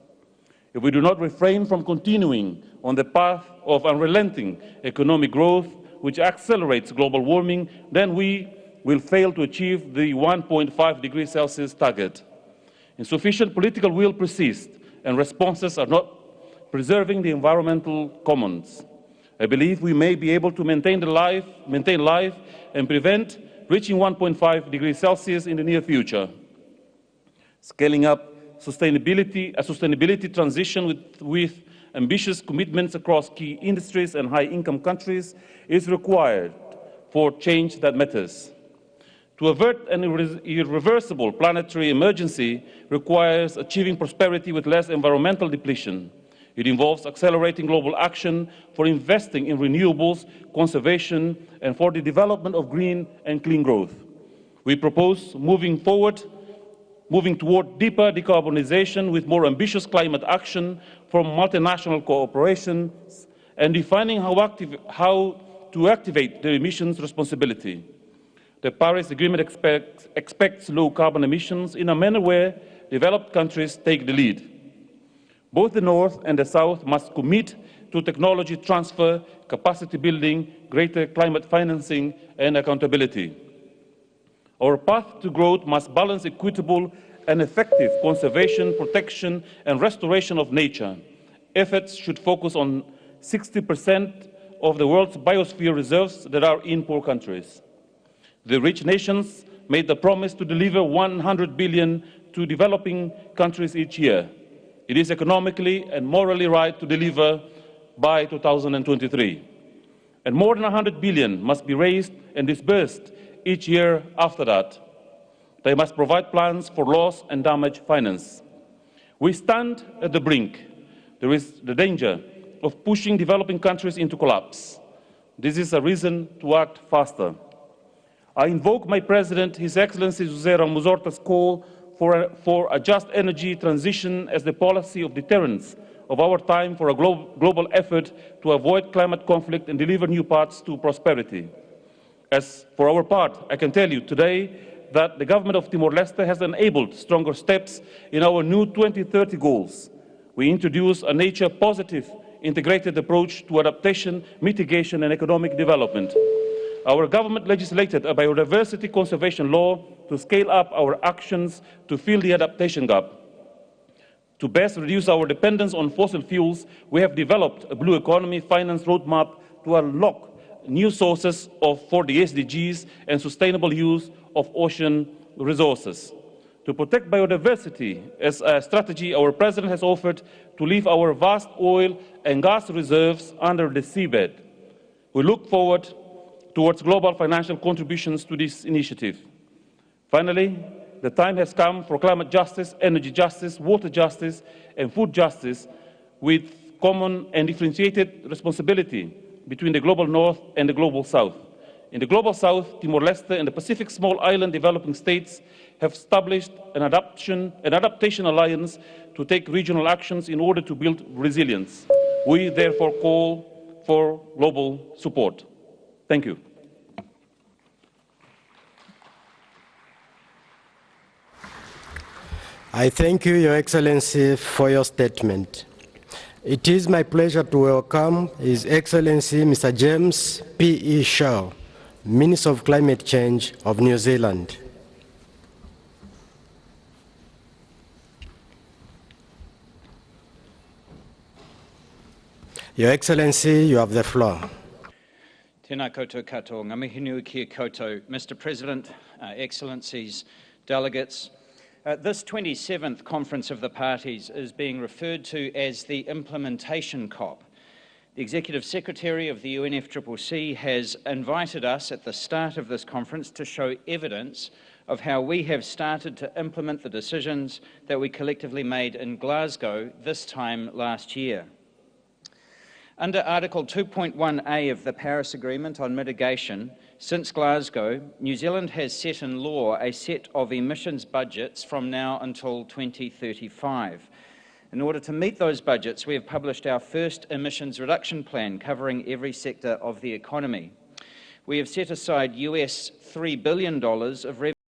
If we do not refrain from continuing on the path of unrelenting economic growth, which accelerates global warming, then we will fail to achieve the 1.5 degrees Celsius target. Insufficient political will persists, and responses are not preserving the environmental commons. I believe we may be able to maintain life and prevent reaching 1.5 degrees Celsius in the near future. Scaling up a sustainability transition with ambitious commitments across key industries and high-income countries is required for change that matters. To avert an irreversible planetary emergency requires achieving prosperity with less environmental depletion. It involves accelerating global action for investing in renewables, conservation, and for the development of green and clean growth. We propose moving forward moving toward deeper decarbonization with more ambitious climate action from multinational cooperation, and defining how to activate the emissions responsibility. The Paris Agreement expects low carbon emissions in a manner where developed countries take the lead. Both the North and the South must commit to technology transfer, capacity building, greater climate financing, and accountability. Our path to growth must balance equitable and effective conservation, protection, and restoration of nature. Efforts should focus on 60% of the world's biosphere reserves that are in poor countries. The rich nations made the promise to deliver 100 billion to developing countries each year. It is economically and morally right to deliver by 2023. And more than 100 billion must be raised and disbursed each year after that. They must provide plans for loss and damage finance. We stand at the brink. There is the danger of pushing developing countries into collapse. This is a reason to act faster. I invoke my President, His Excellency José Ramos Horta's call for a just energy transition as the policy of deterrence of our time for a global effort to avoid climate conflict and deliver new paths to prosperity. As for our part, I can tell you today that the government of Timor-Leste has enabled stronger steps in our new 2030 goals. We introduced a nature-positive integrated approach to adaptation, mitigation and economic development. Our government legislated a biodiversity conservation law to scale up our actions to fill the adaptation gap. To best reduce our dependence on fossil fuels, we have developed a blue economy finance roadmap to unlock new sources for the SDGs and sustainable use of ocean resources. To protect biodiversity as a strategy, our President has offered to leave our vast oil and gas reserves under the seabed. We look forward towards global financial contributions to this initiative. Finally, the time has come for climate justice, energy justice, water justice, and food justice with common and differentiated responsibility between the global North and the global South. In the global South, Timor-Leste and the Pacific Small Island developing states have established an adaptation alliance to take regional actions in order to build resilience. We therefore call for global support. Thank you. I thank you, Your Excellency, for your statement. It is my pleasure to welcome His Excellency Mr. James P.E. Shaw, Minister of Climate Change of New Zealand. Your Excellency, you have the floor. Tēnā koutou katoa, ngā mihi nui kia koutou. Mr. President, Excellencies, delegates, this 27th Conference of the Parties is being referred to as the Implementation COP. The Executive Secretary of the UNFCCC has invited us at the start of this conference to show evidence of how we have started to implement the decisions that we collectively made in Glasgow this time last year. Under Article 2.1a of the Paris Agreement on Mitigation, since Glasgow, New Zealand has set in law a set of emissions budgets from now until 2035. In order to meet those budgets, we have published our first emissions reduction plan covering every sector of the economy. We have set aside US $3 billion of revenue